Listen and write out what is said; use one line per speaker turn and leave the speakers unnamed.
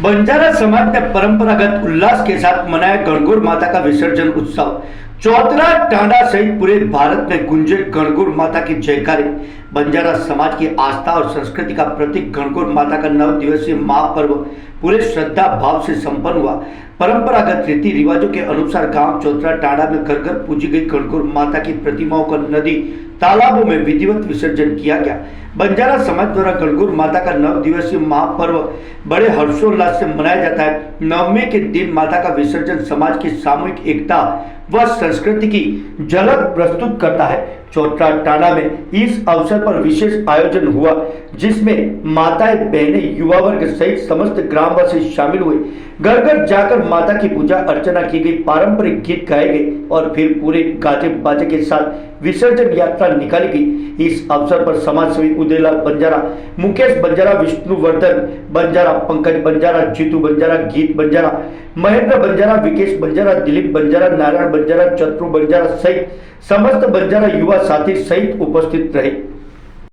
बंजारा समाज ने परंपरागत उल्लास के साथ मनाया गणगौर माता का विसर्जन उत्सव। चौतरा टांडा सहित पूरे भारत में गूंजे गणगौर माता की जयकारे। बंजारा समाज की आस्था और संस्कृति का प्रतीक गणगौर माता का 9 दिवसीय महापर्व पूरे श्रद्धा भाव से संपन्न हुआ। परंपरागत रीति रिवाजों के अनुसार गांव चौतरा टांडा में घर घर पूजी गई गणगौर माता की प्रतिमाओं का नदी तालाबों में विधिवत विसर्जन किया गया। बंजारा समाज द्वारा गणगौर माता का 9 दिवसीय महापर्व बड़े हर्षोल्लास से मनाया जाता है। नवमी के दिन माता का विसर्जन समाज की सामूहिक एकता व संस्कृति की झलक प्रस्तुत करता है। चौतरा टांडा में इस अवसर पर विशेष आयोजन हुआ, जिसमें माताएं, बहनें, युवा वर्ग सहित समस्त ग्रामवासी शामिल हुए। घर घर जाकर माता की पूजा अर्चना की गई, पारंपरिक गीत गाए गए और फिर पूरे गाजे बाजे के साथ विसर्जन यात्रा निकाली गई। इस अवसर पर समाज सेवी उदयलाल बंजारा, मुकेश बंजारा, विष्णुवर्धन बंजारा, पंकज बंजारा, जीतू बंजारा, गीत बंजारा, महेंद्र बंजारा, विकेश बंजारा, दिलीप बंजारा, नारायण बंजारा, चतुर बंजारा सहित समस्त बंजारा युवा साथी सहित उपस्थित रहे।